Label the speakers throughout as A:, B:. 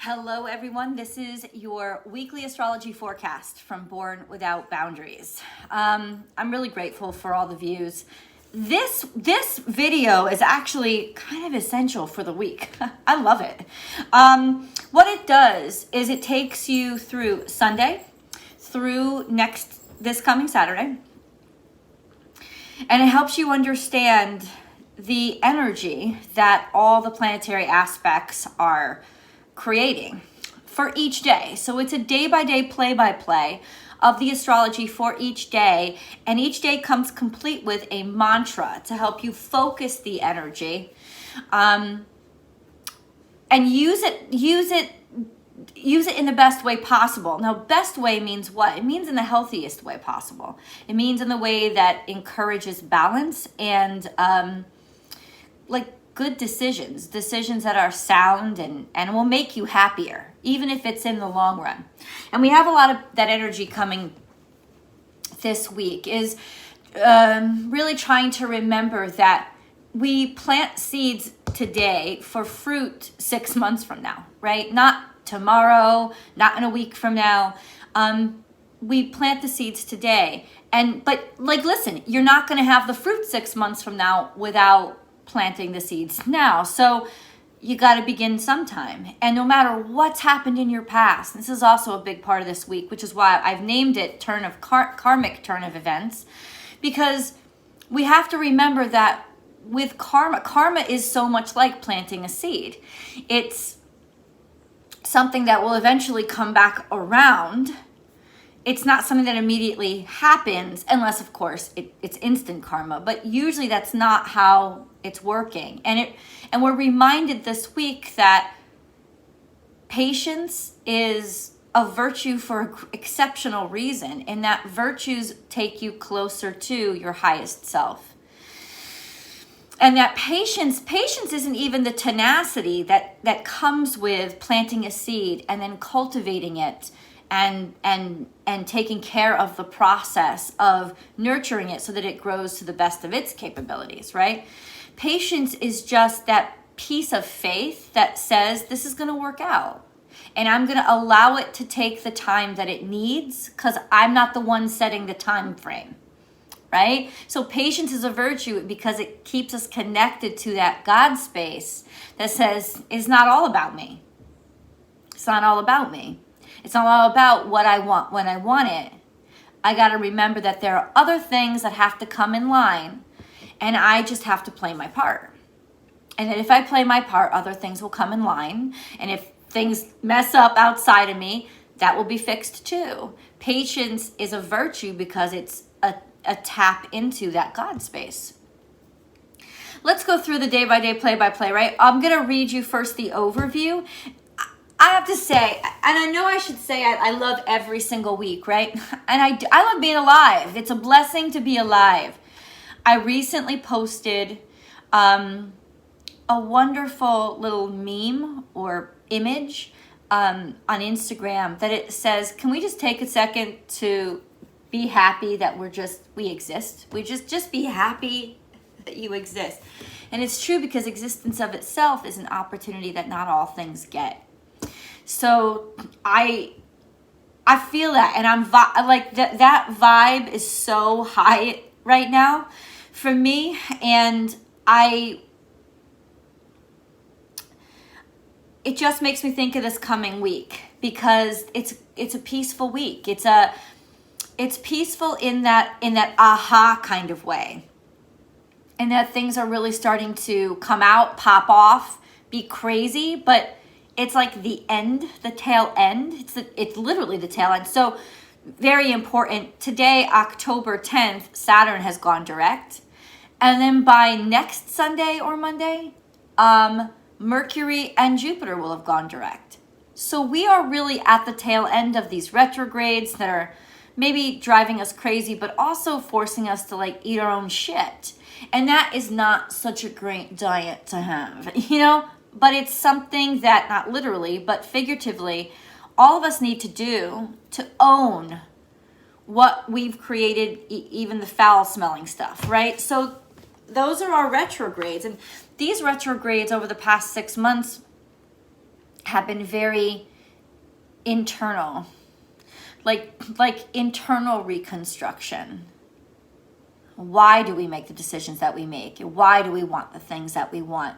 A: Hello, everyone. This is your weekly astrology forecast from Born Without Boundaries. I'm really grateful for all the views. This video is actually kind of essential for the week. I love it. What it does is it takes you through Sunday, through this coming Saturday, and it helps you understand the energy that all the planetary aspects are creating for each day. So it's a day-by-day play-by-play of the astrology for each day, and each day comes complete with a mantra to help you focus the energy and use it in the best way possible. Now, best way means what? It means in the healthiest way possible. It means in the way that encourages balance and good decisions that are sound and will make you happier, even if it's in the long run. And we have a lot of that energy coming this week, is really trying to remember that we plant seeds today for fruit 6 months from now, right? Not tomorrow, not in a week from now. We plant the seeds today. But listen, you're not going to have the fruit 6 months from now without planting the seeds now. So you got to begin sometime. And no matter what's happened in your past, this is also a big part of this week, which is why I've named it Karmic Turn of Events, because we have to remember that with karma is so much like planting a seed. It's something that will eventually come back around. It's not something that immediately happens, unless, of course, it's instant karma. But usually that's not how it's working. And we're reminded this week that patience is a virtue for an exceptional reason, and that virtues take you closer to your highest self. And that patience isn't even the tenacity that comes with planting a seed and then cultivating it and taking care of the process of nurturing it so that it grows to the best of its capabilities, right? Patience is just that piece of faith that says this is going to work out, and I'm going to allow it to take the time that it needs because I'm not the one setting the time frame, right? So patience is a virtue because it keeps us connected to that God space that says it's not all about me. It's not all about me. It's not all about what I want when I want it. I got to remember that there are other things that have to come in line, and I just have to play my part. And that if I play my part, other things will come in line. And if things mess up outside of me, that will be fixed too. Patience is a virtue because it's a tap into that God space. Let's go through the day-by-day, play-by-play, right? I'm going to read you first the overview. I have to say, and I know I should say I love every single week, right? And I love being alive. It's a blessing to be alive. I recently posted a wonderful little meme or image on Instagram that it says, can we just take a second to be happy that we exist? We just be happy that you exist. And it's true because existence of itself is an opportunity that not all things get. So I feel that, and I'm that vibe is so high right now for me, and it just makes me think of this coming week because it's a peaceful week. It's peaceful in that aha kind of way, and that things are really starting to come out, pop off, be crazy, but it's like the tail end. It's literally the tail end. So very important. Today, October 10th, Saturn has gone direct. And then by next Sunday or Monday, Mercury and Jupiter will have gone direct. So we are really at the tail end of these retrogrades that are maybe driving us crazy, but also forcing us to eat our own shit. And that is not such a great diet to have, But it's something that, not literally, but figuratively, all of us need to do to own what we've created, even the foul-smelling stuff, right? So those are our retrogrades. And these retrogrades over the past 6 months have been very internal, like internal reconstruction. Why do we make the decisions that we make? Why do we want the things that we want?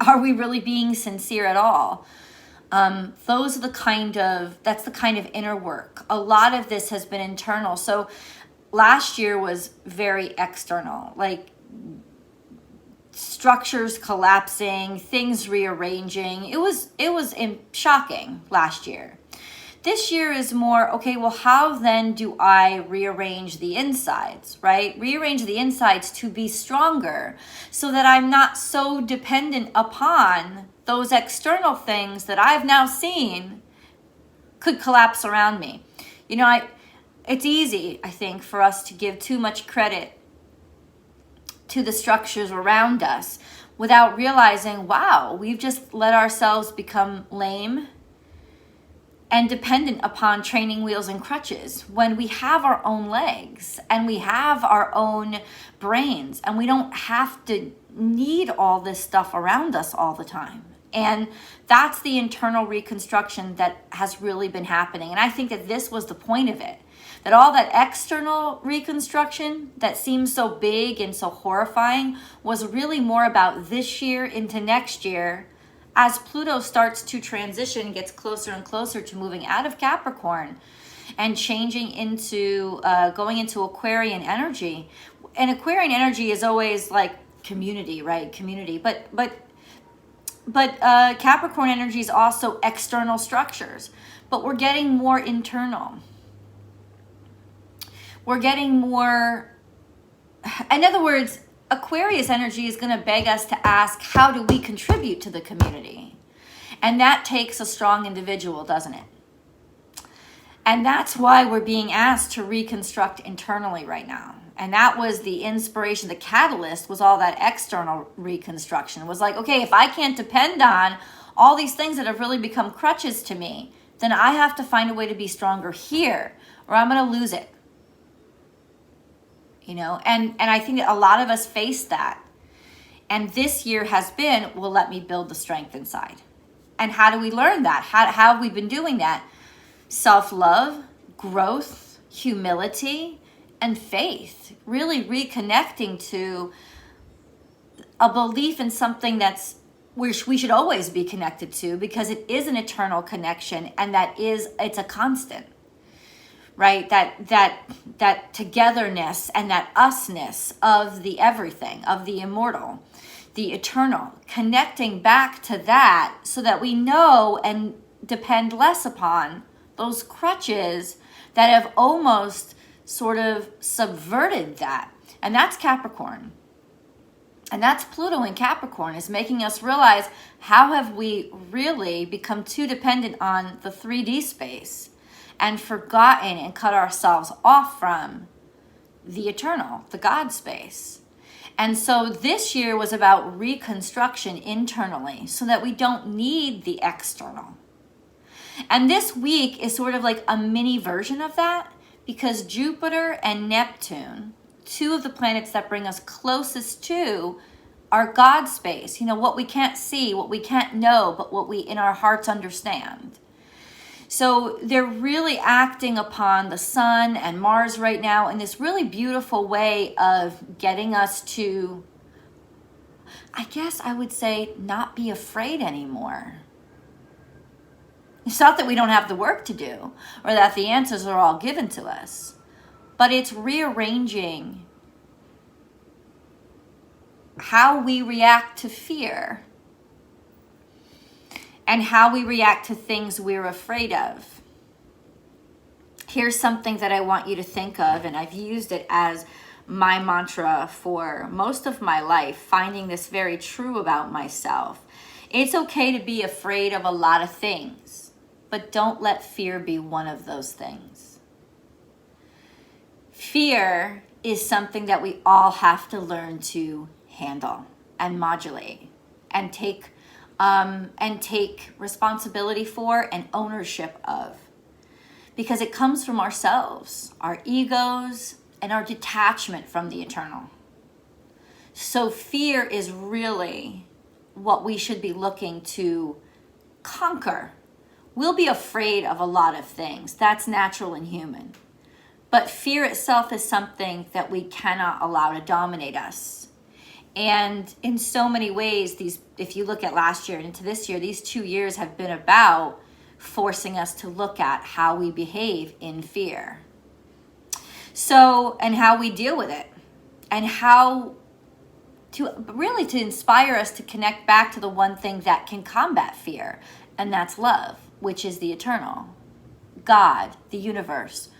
A: Are we really being sincere at all? That's the kind of inner work. A lot of this has been internal. So last year was very external, like structures collapsing, things rearranging. It was shocking last year. This year is more, okay, well, how then do I rearrange the insides, right? Rearrange the insides to be stronger so that I'm not so dependent upon those external things that I've now seen could collapse around me. You know, it's easy, I think, for us to give too much credit to the structures around us without realizing, wow, we've just let ourselves become lame and dependent upon training wheels and crutches when we have our own legs and we have our own brains, and we don't have to need all this stuff around us all the time. And that's the internal reconstruction that has really been happening. And I think that this was the point of it, that all that external reconstruction that seems so big and so horrifying was really more about this year into next year, as Pluto starts to transition, gets closer and closer to moving out of Capricorn and changing into going into Aquarian energy. And Aquarian energy is always like community, right? Community. But Capricorn energy is also external structures. But we're getting more internal. We're getting more, in other words, Aquarius energy is going to beg us to ask, how do we contribute to the community? And that takes a strong individual, doesn't it? And that's why we're being asked to reconstruct internally right now. And that was the inspiration, the catalyst was all that external reconstruction. It was like, okay, if I can't depend on all these things that have really become crutches to me, then I have to find a way to be stronger here, or I'm going to lose it. You know, and I think that a lot of us face that. And this year has been, well, let me build the strength inside. And how do we learn that? How have we been doing that? Self-love, growth, humility, and faith. Really reconnecting to a belief in something that's which we should always be connected to, because it is an eternal connection, and it's a constant. Right? That togetherness and that usness of the everything, of the immortal, the eternal, connecting back to that so that we know and depend less upon those crutches that have almost sort of subverted that. And that's Capricorn. And that's Pluto in Capricorn, is making us realize, how have we really become too dependent on the 3D space and forgotten and cut ourselves off from the eternal, the God space. And so this year was about reconstruction internally so that we don't need the external. And this week is sort of like a mini version of that, because Jupiter and Neptune, two of the planets that bring us closest to our God space, you know, what we can't see, what we can't know, but what we in our hearts understand. So they're really acting upon the Sun and Mars right now in this really beautiful way of getting us to, I guess I would say, not be afraid anymore. It's not that we don't have the work to do or that the answers are all given to us, but it's rearranging how we react to fear and how we react to things we're afraid of. Here's something that I want you to think of, and I've used it as my mantra for most of my life, finding this very true about myself. It's okay to be afraid of a lot of things, but don't let fear be one of those things. Fear is something that we all have to learn to handle and modulate and take responsibility for and ownership of, because it comes from ourselves, our egos, and our detachment from the eternal. So fear is really what we should be looking to conquer. We'll be afraid of a lot of things. That's natural and human. But fear itself is something that we cannot allow to dominate us. And in so many ways, if you look at last year and into this year, these 2 years have been about forcing us to look at how we behave in fear. So, and how we deal with it. And how to inspire us to connect back to the one thing that can combat fear. And that's love, which is the eternal. God, the universe,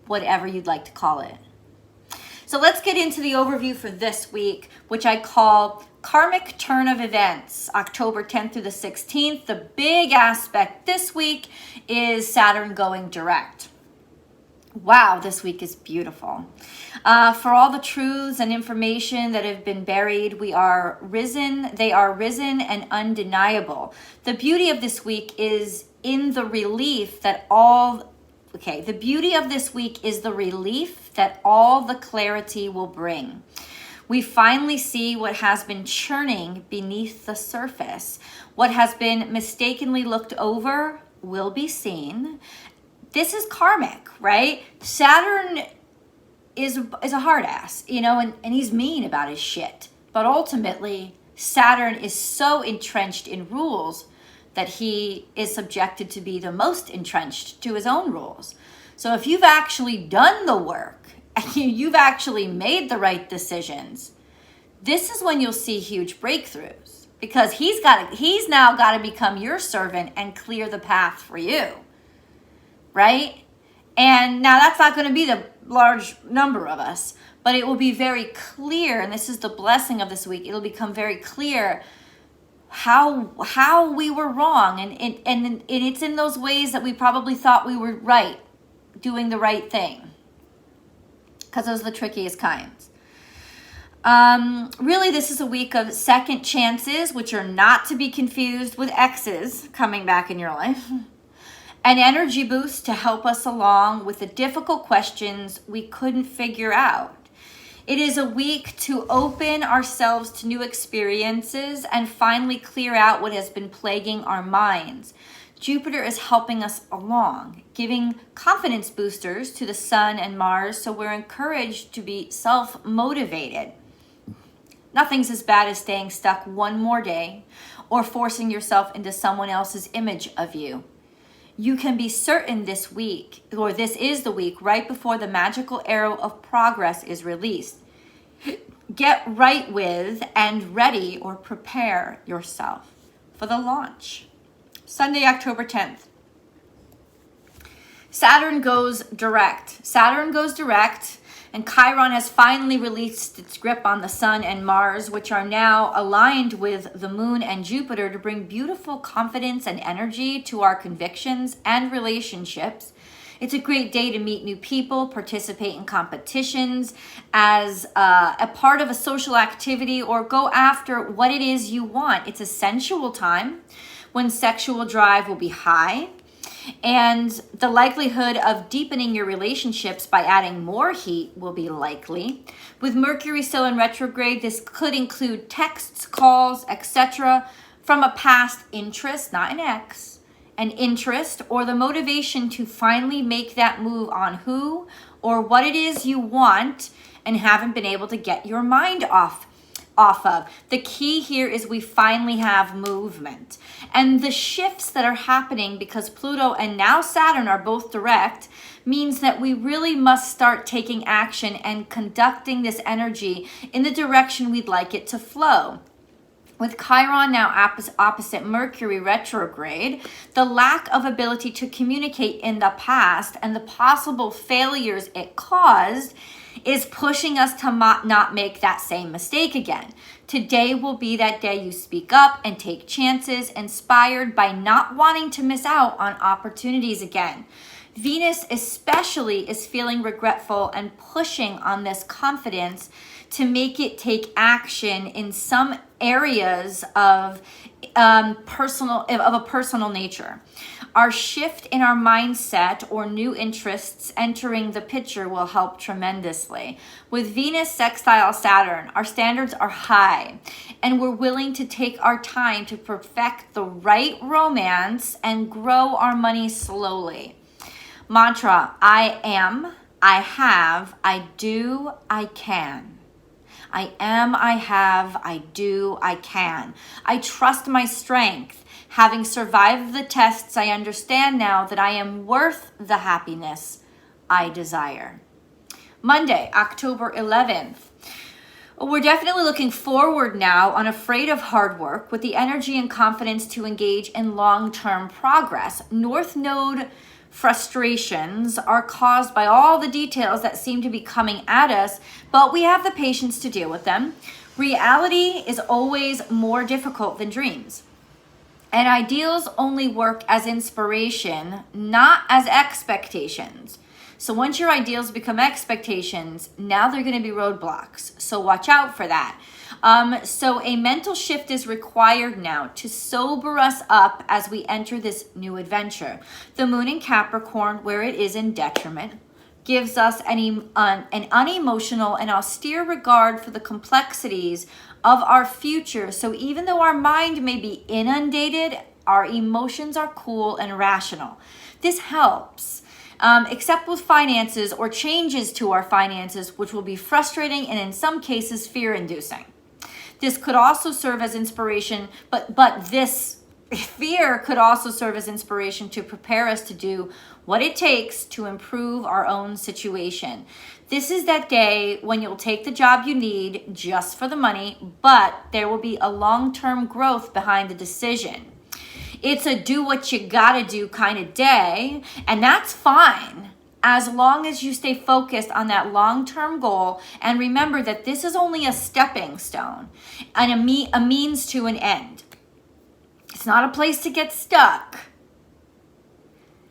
A: whatever you'd like to call it. So let's get into the overview for this week, which I call Karmic Turn of Events, October 10th through the 16th. The big aspect this week is Saturn going direct. Wow, this week is beautiful. For all the truths and information that have been buried, they are risen and undeniable. The beauty of this week is in the relief that the beauty of this week is the relief that all the clarity will bring. We finally see what has been churning beneath the surface. What has been mistakenly looked over will be seen. This is karmic, right? Saturn is a hard ass, and he's mean about his shit. But ultimately, Saturn is so entrenched in rules that he is subjected to be the most entrenched to his own rules. So if you've actually done the work and you've actually made the right decisions, this is when you'll see huge breakthroughs, because he's now got to become your servant and clear the path for you, right? And now that's not going to be the large number of us, but it will be very clear, and this is the blessing of this week, it'll become very clear how we were wrong, and it's in those ways that we probably thought we were right, doing the right thing, because those are the trickiest kinds. Really, this is a week of second chances, which are not to be confused with exes coming back in your life. An energy boost to help us along with the difficult questions we couldn't figure out. It is a week to open ourselves to new experiences and finally clear out what has been plaguing our minds. Jupiter is helping us along, giving confidence boosters to the Sun and Mars, so we're encouraged to be self-motivated. Nothing's as bad as staying stuck one more day or forcing yourself into someone else's image of you. You can be certain this week, or this is the week right before the magical arrow of progress is released. Get right with and ready or prepare yourself for the launch. Sunday, October 10th. Saturn goes direct. And Chiron has finally released its grip on the Sun and Mars, which are now aligned with the Moon and Jupiter to bring beautiful confidence and energy to our convictions and relationships. It's a great day to meet new people, participate in competitions as a part of a social activity, or go after what it is you want. It's a sensual time when sexual drive will be high. And the likelihood of deepening your relationships by adding more heat will be likely. With Mercury still in retrograde, this could include texts, calls, etc. from a past interest, not an ex, an interest, or the motivation to finally make that move on who or what it is you want and haven't been able to get your mind off of. The key here is we finally have movement. And the shifts that are happening because Pluto and now Saturn are both direct means that we really must start taking action and conducting this energy in the direction we'd like it to flow. With Chiron now opposite Mercury retrograde, the lack of ability to communicate in the past and the possible failures it caused is pushing us to not make that same mistake again. Today will be that day you speak up and take chances, inspired by not wanting to miss out on opportunities again. Venus especially is feeling regretful and pushing on this confidence to make it take action in some areas of a personal nature. Our shift in our mindset or new interests entering the picture will help tremendously. With Venus sextile Saturn, our standards are high, and we're willing to take our time to perfect the right romance and grow our money slowly. Mantra: I am, I have, I do, I can. I am, I have, I do, I can. I trust my strength. Having survived the tests, I understand now that I am worth the happiness I desire. Monday, October 11th. We're definitely looking forward now, unafraid of hard work, with the energy and confidence to engage in long-term progress. North Node frustrations are caused by all the details that seem to be coming at us, but we have the patience to deal with them. Reality is always more difficult than dreams. And ideals only work as inspiration, not as expectations. So once your ideals become expectations, now they're going to be roadblocks. So watch out for that. So a mental shift is required now to sober us up as we enter this new adventure. The moon in Capricorn, where it is in detriment, gives us an unemotional and austere regard for the complexities of our future. So even though our mind may be inundated, our emotions are cool and rational. This helps. Except with finances or changes to our finances, which will be frustrating and in some cases fear-inducing. This could also serve as inspiration, but this fear could also serve as inspiration to prepare us to do what it takes to improve our own situation. This is that day when you'll take the job you need just for the money, but there will be a long-term growth behind the decision. It's a do what you gotta do kind of day, and that's fine as long as you stay focused on that long-term goal and remember that this is only a stepping stone and a means to an end. It's not a place to get stuck.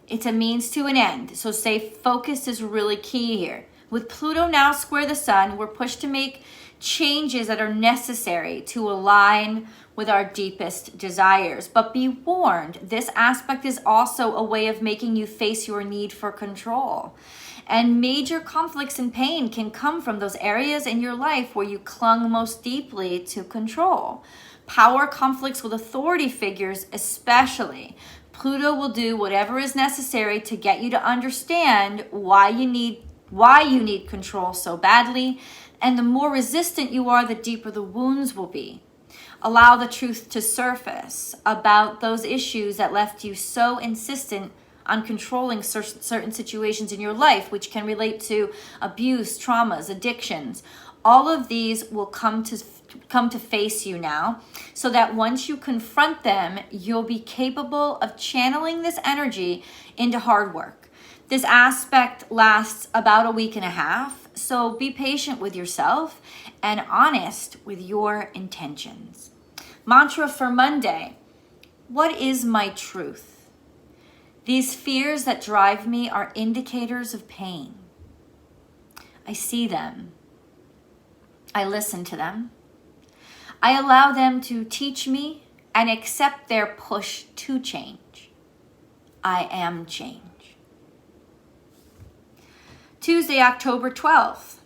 A: It's a means to an end. So stay focused is really key here. With Pluto now square the sun, we're pushed to make changes that are necessary to align with our deepest desires. But be warned, this aspect is also a way of making you face your need for control. And major conflicts and pain can come from those areas in your life where you clung most deeply to control. Power conflicts with authority figures especially. Pluto will do whatever is necessary to get you to understand why you need control so badly. And the more resistant you are, the deeper the wounds will be. Allow the truth to surface about those issues that left you so insistent on controlling certain situations in your life, which can relate to abuse, traumas, addictions. All of these will come to face you now, so that once you confront them, you'll be capable of channeling this energy into hard work. This aspect lasts about a week and a half, so be patient with yourself and honest with your intentions. Mantra for Monday: what is my truth? These fears that drive me are indicators of pain. I see them. I listen to them. I allow them to teach me and accept their push to change. I am change. Tuesday, October 12th.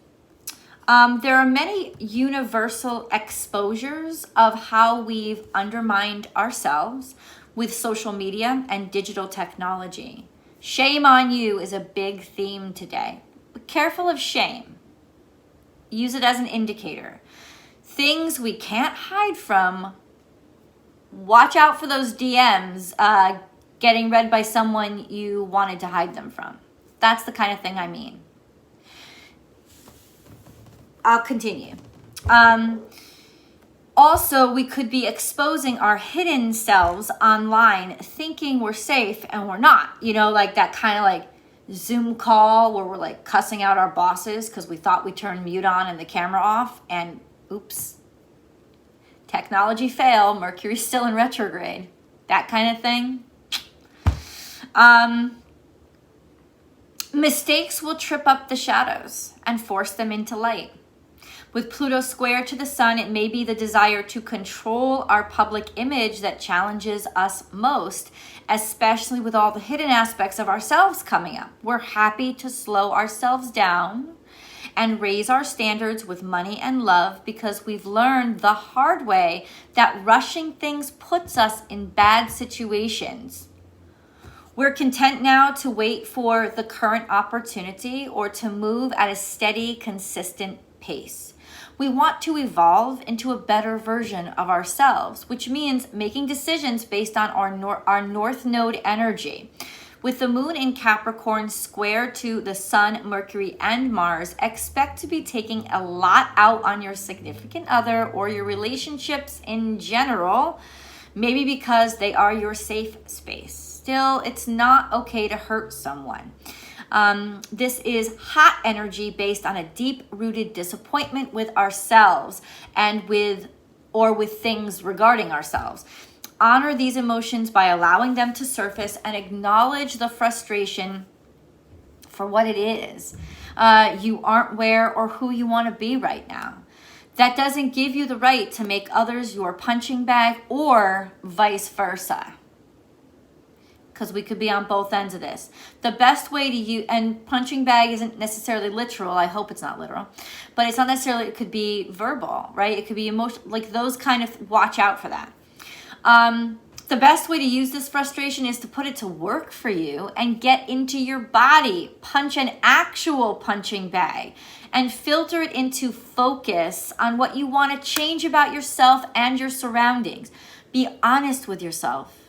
A: There are many universal exposures of how we've undermined ourselves with social media and digital technology. Shame on you is a big theme today. Be careful of shame. Use it as an indicator. Things we can't hide from. Watch out for those DMs getting read by someone you wanted to hide them from. That's the kind of thing I mean. I'll continue. Also, we could be exposing our hidden selves online, thinking we're safe and we're not. You know, like that kind of like Zoom call where we're like cussing out our bosses because we thought we turned mute on and the camera off, and oops, technology fail, Mercury's still in retrograde. That kind of thing. Mistakes will trip up the shadows and force them into light. With Pluto square to the sun, it may be the desire to control our public image that challenges us most, especially with all the hidden aspects of ourselves coming up. We're happy to slow ourselves down and raise our standards with money and love because we've learned the hard way that rushing things puts us in bad situations. We're content now to wait for the current opportunity or to move at a steady, consistent pace. We want to evolve into a better version of ourselves, which means making decisions based on our North Node energy. With the moon in Capricorn square to the sun, Mercury, and Mars, expect to be taking a lot out on your significant other or your relationships in general, maybe because they are your safe space. Still, it's not okay to hurt someone. This is hot energy based on a deep-rooted disappointment with ourselves and with things regarding ourselves. Honor these emotions by allowing them to surface and acknowledge the frustration for what it is. You aren't where or who you want to be right now. That doesn't give you the right to make others your punching bag or vice versa. Because we could be on both ends of this. The best way to use, and punching bag isn't necessarily literal. I hope it's not literal, but it's not necessarily, it could be verbal, right? It could be emotional, like those kind of, watch out for that. The best way to use this frustration is to put it to work for you and get into your body, punch an actual punching bag and filter it into focus on what you want to change about yourself and your surroundings. Be honest with yourself.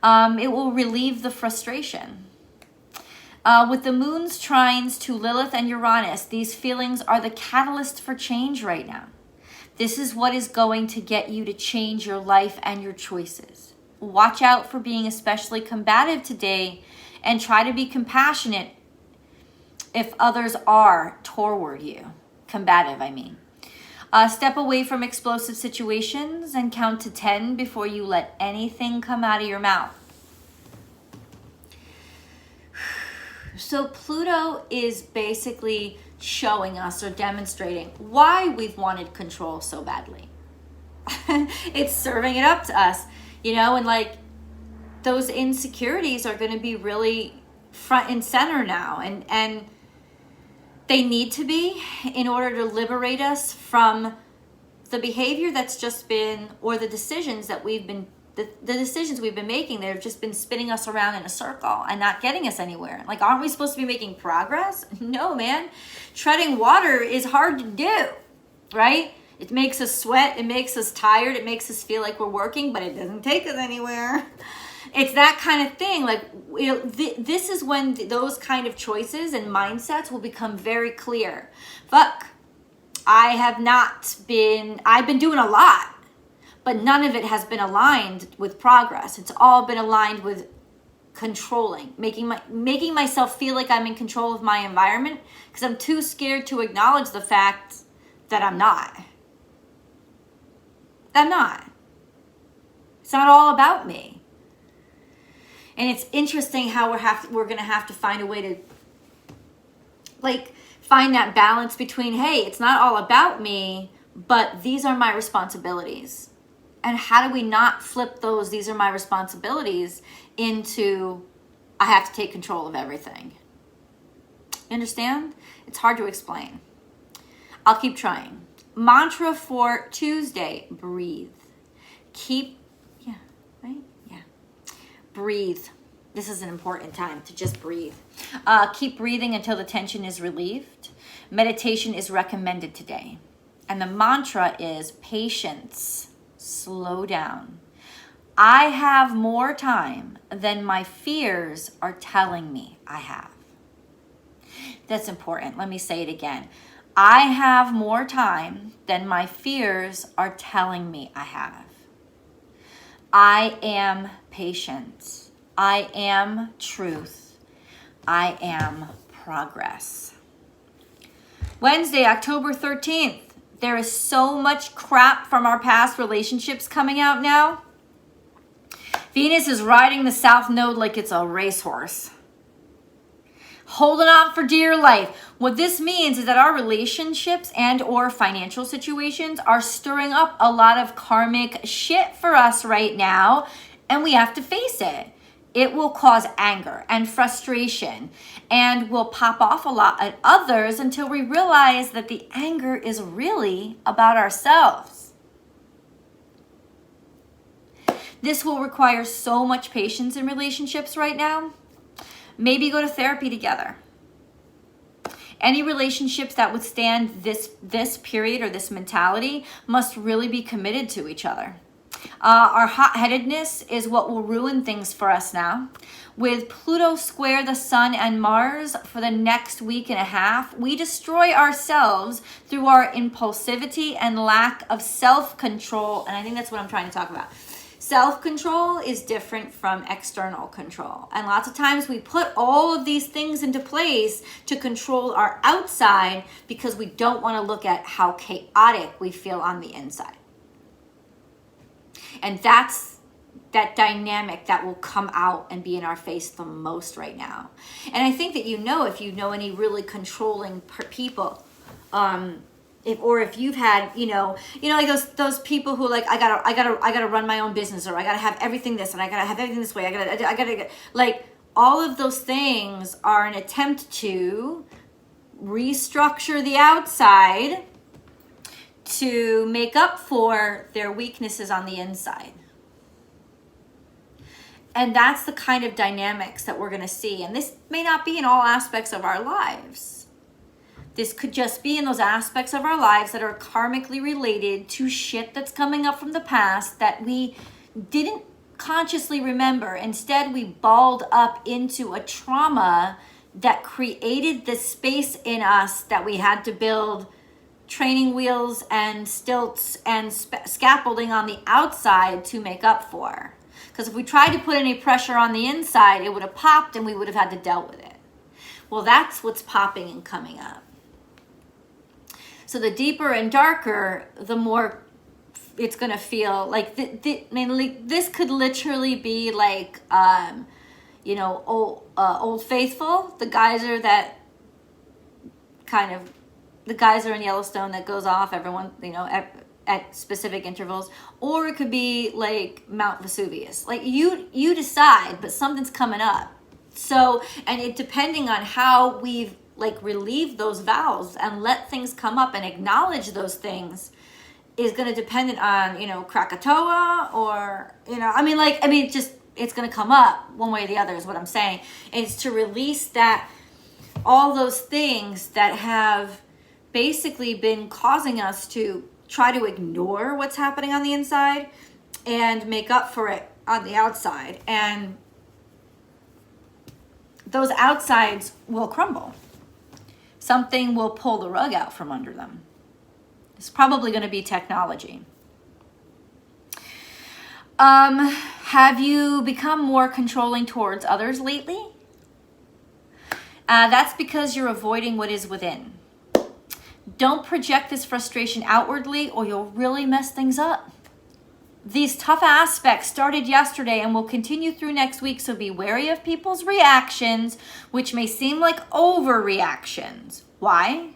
A: It will relieve the frustration. With the moon's trines to Lilith and Uranus, these feelings are the catalyst for change right now. This is what is going to get you to change your life and your choices. Watch out for being especially combative today and try to be compassionate if others are toward you. Combative, I mean. Step away from explosive situations and count to 10 before you let anything come out of your mouth. So Pluto is basically showing us or demonstrating why we've wanted control so badly. It's serving it up to us, and like those insecurities are going to be really front and center now. And they need to be in order to liberate us from the behavior that's just been, or the decisions that we've been, the decisions we've been making that have just been spinning us around in a circle and not getting us anywhere. Like, aren't we supposed to be making progress? No, man. Treading water is hard to do, right? It makes us sweat. It makes us tired. It makes us feel like we're working, but it doesn't take us anywhere. It's that kind of thing. Like, this is when those kind of choices and mindsets will become very clear. Fuck, I've been doing a lot, but none of it has been aligned with progress. It's all been aligned with controlling, making myself feel like I'm in control of my environment because I'm too scared to acknowledge the fact that I'm not. It's not all about me. And it's interesting how we're going to have to find a way to find that balance between, hey, it's not all about me, but these are my responsibilities. And how do we not flip those, these are my responsibilities, into I have to take control of everything? You understand? It's hard to explain. I'll keep trying. Mantra for Tuesday, breathe. Breathe. This is an important time to just breathe. Keep breathing until the tension is relieved. Meditation is recommended today. And the mantra is patience. Slow down. I have more time than my fears are telling me I have. That's important. Let me say it again. I have more time than my fears are telling me I have. I am patient. I am truth. I am progress. Wednesday, October 13th. There is so much crap from our past relationships coming out now. Venus is riding the South Node like it's a racehorse. holding on for dear life. What this means is that our relationships and or financial situations are stirring up a lot of karmic shit for us right now, and we have to face it. It will cause anger and frustration, and will pop off a lot at others until we realize that the anger is really about ourselves. This will require so much patience in relationships right now. Maybe go to therapy together. Any relationships that withstand this period or this mentality must really be committed to each other. Our hot-headedness is what will ruin things for us now. With Pluto square the Sun and Mars for the next week and a half, we destroy ourselves through our impulsivity and lack of self-control. And I think that's what I'm trying to talk about. Self-control is different from external control. And lots of times we put all of these things into place to control our outside because we don't want to look at how chaotic we feel on the inside. And that's that dynamic that will come out and be in our face the most right now. And I think that if you know any really controlling people, if you've had, like those people who like, I gotta run my own business, or I gotta have everything this, and I gotta have everything this way. I gotta like, all of those things are an attempt to restructure the outside to make up for their weaknesses on the inside. And that's the kind of dynamics that we're going to see. And this may not be in all aspects of our lives. This could just be in those aspects of our lives that are karmically related to shit that's coming up from the past that we didn't consciously remember. Instead, we balled up into a trauma that created this space in us that we had to build training wheels and stilts and scaffolding on the outside to make up for. Because if we tried to put any pressure on the inside, it would have popped and we would have had to deal with it. Well, that's what's popping and coming up. So the deeper and darker, the more it's going to feel like, this could literally be like, Old Faithful, the geyser that kind of, the geyser in Yellowstone that goes off everyone, at specific intervals, or it could be like Mount Vesuvius. Like you decide, but something's coming up. So, and it depending on how we've like relieved those valves and let things come up and acknowledge those things is going to depend on, Krakatoa or, it's going to come up one way or the other is what I'm saying. It's to release that, all those things that have basically been causing us to try to ignore what's happening on the inside and make up for it on the outside. And those outsides will crumble. Something will pull the rug out from under them. It's probably going to be technology. Have you become more controlling towards others lately? That's because you're avoiding what is within. Don't project this frustration outwardly or you'll really mess things up. These tough aspects started yesterday and will continue through next week, so be wary of people's reactions, which may seem like overreactions. Why?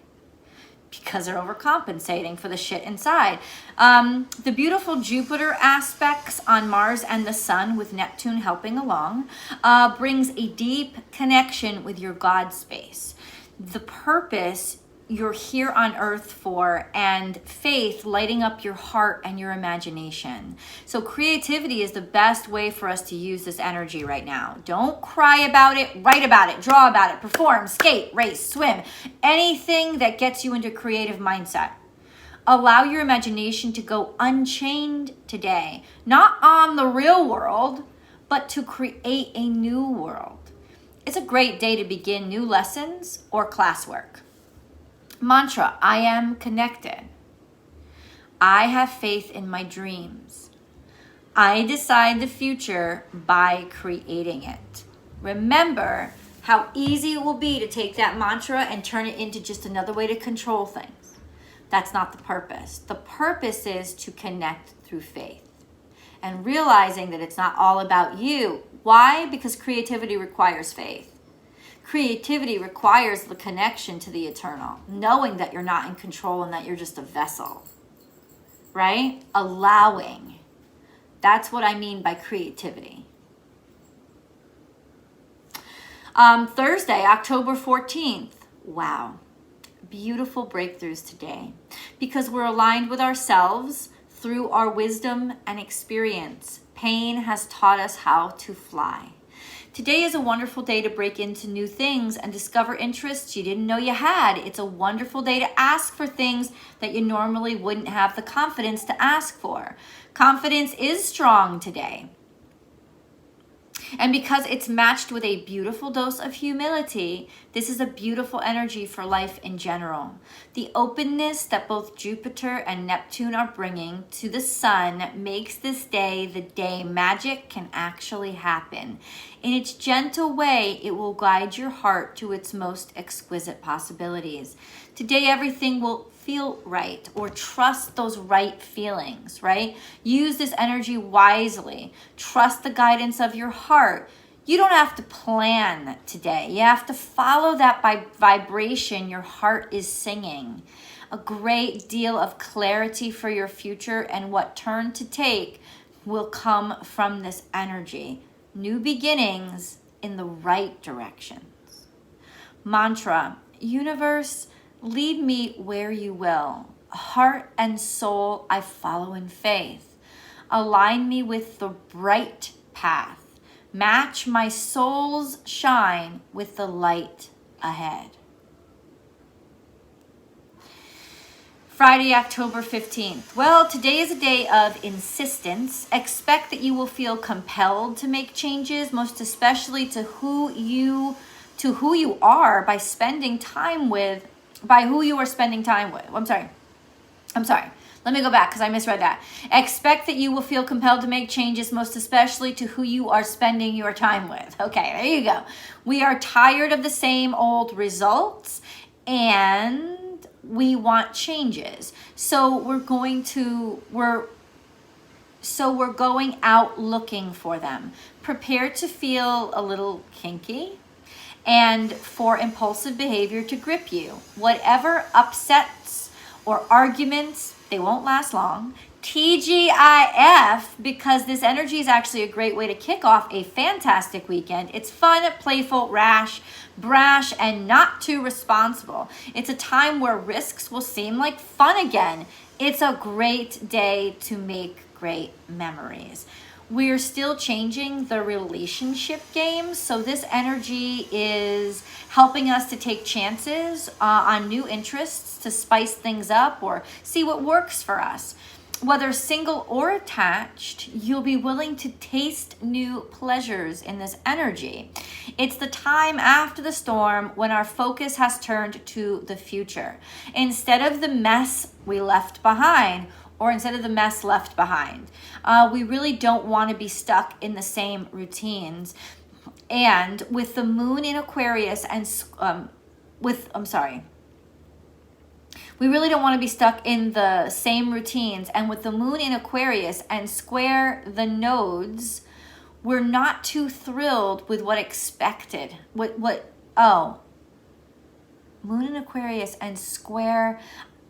A: Because they're overcompensating for the shit inside. The beautiful Jupiter aspects on Mars and the Sun, with Neptune helping along, brings a deep connection with your God space. The purpose you're here on earth for, and faith lighting up your heart and your imagination. So creativity is the best way for us to use this energy right now. Don't cry about it, write about it, draw about it, perform, skate, race, swim, anything that gets you into creative mindset. Allow your imagination to go unchained today, not on the real world, but to create a new world. It's a great day to begin new lessons or classwork. Mantra, I am connected. I have faith in my dreams. I decide the future by creating it. Remember how easy it will be to take that mantra and turn it into just another way to control things. That's not the purpose. The purpose is to connect through faith and realizing that it's not all about you. Why? Because creativity requires faith. Creativity requires the connection to the eternal, knowing that you're not in control and that you're just a vessel, right? Allowing. That's what I mean by creativity. Thursday, October 14th. Wow. Beautiful breakthroughs today, because we're aligned with ourselves through our wisdom and experience. Pain has taught us how to fly. Today is a wonderful day to break into new things and discover interests you didn't know you had. It's a wonderful day to ask for things that you normally wouldn't have the confidence to ask for. Confidence is strong today. And because it's matched with a beautiful dose of humility, this is a beautiful energy for life in general. The openness that both Jupiter and Neptune are bringing to the sun makes this day the day magic can actually happen. In its gentle way, it will guide your heart to its most exquisite possibilities. Today, everything will feel right, or trust those right feelings, right? Use this energy wisely. Trust the guidance of your heart. You don't have to plan today. You have to follow that vibration your heart is singing. A great deal of clarity for your future and what turn to take will come from this energy. New beginnings in the right directions. Mantra, universe, lead me where you will. Heart and soul I follow in faith. Align me with the bright path. Match my soul's shine with the light ahead. Friday, October 15th. Well, today is a day of insistence. Expect that you will feel compelled to make changes, most especially to who you are by who you are spending time with. I'm sorry. Let me go back because I misread that. Expect that you will feel compelled to make changes, most especially to who you are spending your time with. Okay, there you go. We are tired of the same old results and we want changes. So we're going out looking for them. Prepare to feel a little kinky and for impulsive behavior to grip you. Whatever upsets or arguments, they won't last long. TGIF, because this energy is actually a great way to kick off a fantastic weekend. It's fun, playful, brash, and not too responsible. It's a time where risks will seem like fun again. It's a great day to make great memories. We're still changing the relationship game, so this energy is helping us to take chances on new interests to spice things up or see what works for us. Whether single or attached, you'll be willing to taste new pleasures in this energy. It's the time after the storm when our focus has turned to the future. Instead of the mess we left behind, or instead of the mess left behind. We really don't want to be stuck in the same routines. And with the moon in Aquarius we really don't want to be stuck in the same routines. And with the moon in Aquarius and square the nodes, we're not too thrilled with what expected. Moon in Aquarius and square,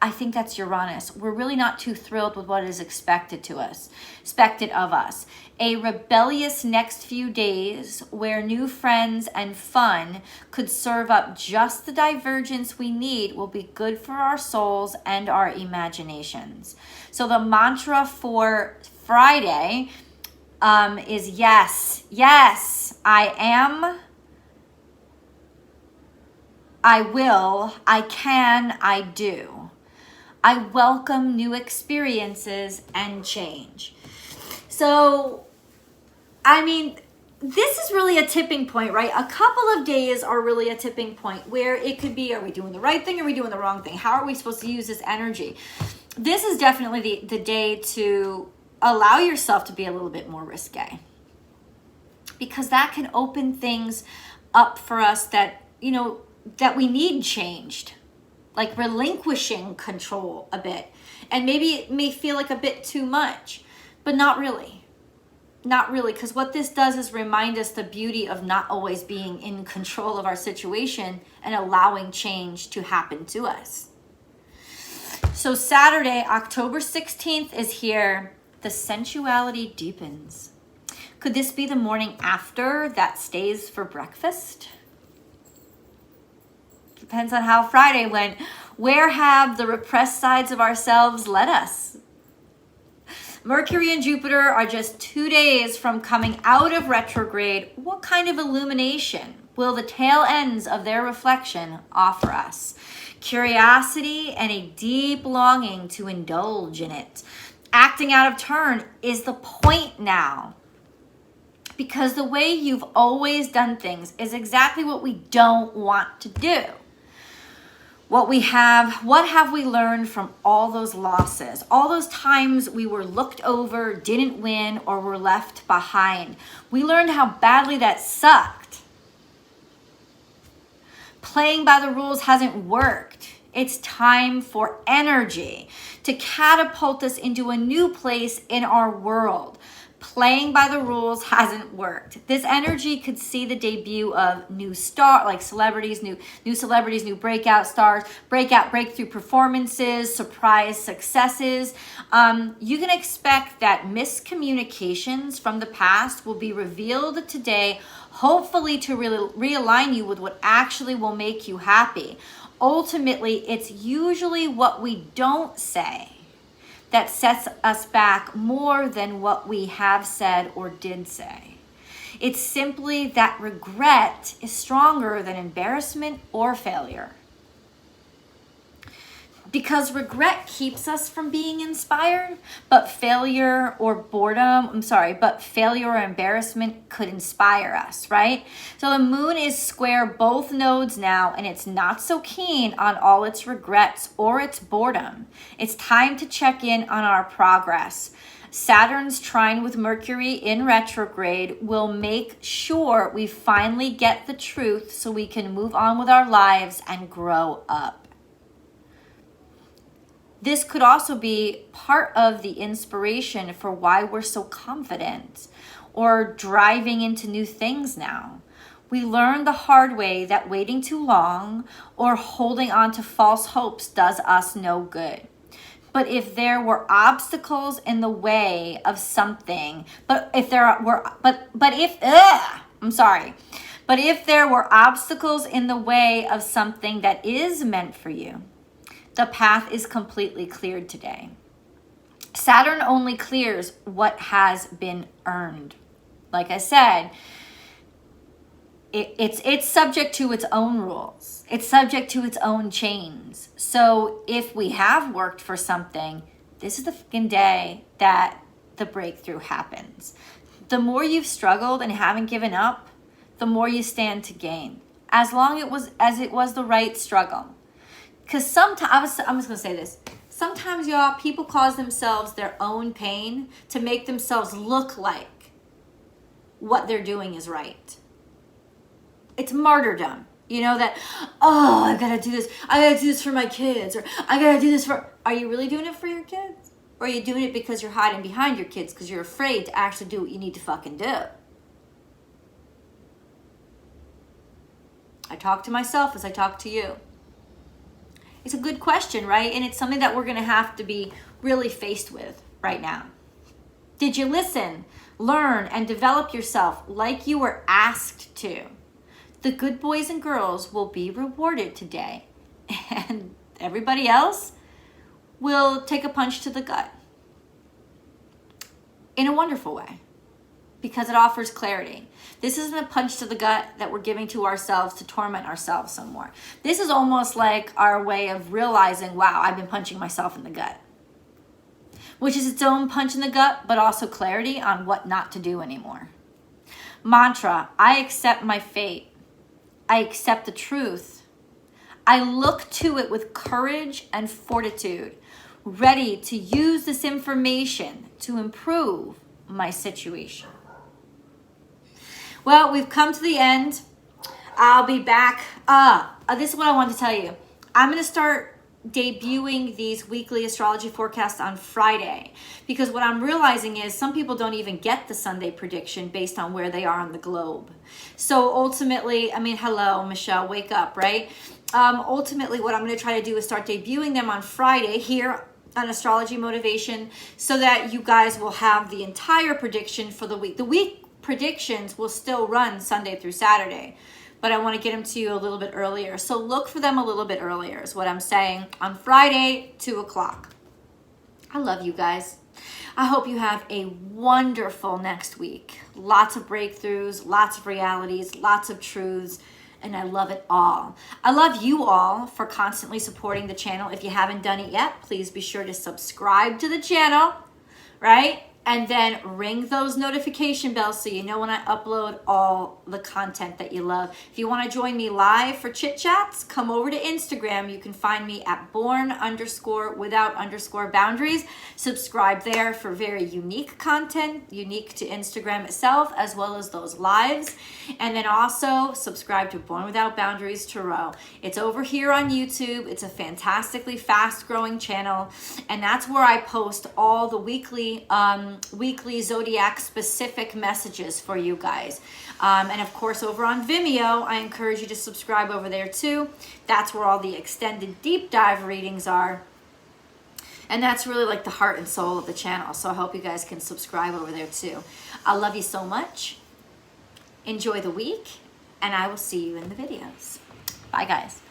A: I think that's Uranus. We're really not too thrilled with what is expected of us. A rebellious next few days where new friends and fun could serve up just the divergence we need will be good for our souls and our imaginations. So the mantra for Friday is yes, I am, I will, I can, I do. I welcome new experiences and change. So, this is really a tipping point, right? A couple of days are really a tipping point where it could be, are we doing the right thing? Or are we doing the wrong thing? How are we supposed to use this energy? This is definitely the day to allow yourself to be a little bit more risque, because that can open things up for us that we need changed. Like relinquishing control a bit. And maybe it may feel like a bit too much, but not really. Not really, because what this does is remind us the beauty of not always being in control of our situation and allowing change to happen to us. So Saturday, October 16th is here. The sensuality deepens. Could this be the morning after that stays for breakfast? Depends on how Friday went. Where have the repressed sides of ourselves led us? Mercury and Jupiter are just 2 days from coming out of retrograde. What kind of illumination will the tail ends of their reflection offer us? Curiosity and a deep longing to indulge in it. Acting out of turn is the point now. Because the way you've always done things is exactly what we don't want to do. What have we learned from all those losses? All those times we were looked over, didn't win, or were left behind. We learned how badly that sucked. Playing by the rules hasn't worked. It's time for energy to catapult us into a new place in our world. Playing by the rules hasn't worked. This energy could see the debut of new celebrities, new celebrities, new breakout stars, breakthrough performances, surprise successes. You can expect that miscommunications from the past will be revealed today, hopefully to realign you with what actually will make you happy. Ultimately, it's usually what we don't say that sets us back more than what we have said or did say. It's simply that regret is stronger than embarrassment or failure. Because regret keeps us from being inspired, but failure or embarrassment could inspire us, right? So the moon is square both nodes now, and it's not so keen on all its regrets or its boredom. It's time to check in on our progress. Saturn's trine with Mercury in retrograde will make sure we finally get the truth so we can move on with our lives and grow up. This could also be part of the inspiration for why we're so confident or driving into new things now. We learned the hard way that waiting too long or holding on to false hopes does us no good. But if there were obstacles in the way of something, but if there were obstacles in the way of something that is meant for you, the path is completely cleared today. Saturn only clears what has been earned. Like I said, it's subject to its own rules. It's subject to its own chains. So if we have worked for something, this is the fucking day that the breakthrough happens. The more you've struggled and haven't given up, the more you stand to gain. As long as it was the right struggle. Because sometimes, I'm just going to say this. Sometimes, y'all, people cause themselves their own pain to make themselves look like what they're doing is right. It's martyrdom. You know that, I got to do this. I got to do this for my kids. Or I got to do this for... Are you really doing it for your kids? Or are you doing it because you're hiding behind your kids because you're afraid to actually do what you need to fucking do? I talk to myself as I talk to you. It's a good question, right? And it's something that we're going to have to be really faced with right now. Did you listen, learn, and develop yourself like you were asked to? The good boys and girls will be rewarded today. And everybody else will take a punch to the gut. In a wonderful way. Because it offers clarity. This isn't a punch to the gut that we're giving to ourselves to torment ourselves some more. This is almost like our way of realizing, wow, I've been punching myself in the gut. Which is its own punch in the gut, but also clarity on what not to do anymore. Mantra, I accept my fate. I accept the truth. I look to it with courage and fortitude, ready to use this information to improve my situation. Well, we've come to the end. I'll be back. This is what I wanted to tell you. I'm going to start debuting these weekly astrology forecasts on Friday, because what I'm realizing is some people don't even get the Sunday prediction based on where they are on the globe. So ultimately, I mean, hello, Michelle, wake up, right? Ultimately, what I'm going to try to do is start debuting them on Friday here on Astrology Motivation, so that you guys will have the entire prediction for the week. The week predictions will still run Sunday through Saturday, but I want to get them to you a little bit earlier. So look for them a little bit earlier is what I'm saying, on Friday, 2 o'clock. I love you guys. I hope you have a wonderful next week. Lots of breakthroughs, lots of realities, lots of truths, and I love it all. I love you all for constantly supporting the channel. If you haven't done it yet, please be sure to subscribe to the channel, right? And then ring those notification bells so you know when I upload all the content that you love. If you want to join me live for chit chats, come over to Instagram. You can find me at born_without_boundaries. Subscribe there for very unique content, unique to Instagram itself, as well as those lives. And then also subscribe to Born Without Boundaries Tarot. It's over here on YouTube. It's a fantastically fast growing channel. And that's where I post all the weekly zodiac specific messages for you guys. And of course, over on Vimeo, I encourage you to subscribe over there too. That's where all the extended deep dive readings are. And that's really like the heart and soul of the channel. So I hope you guys can subscribe over there too. I love you so much. Enjoy the week, and I will see you in the videos. Bye, guys.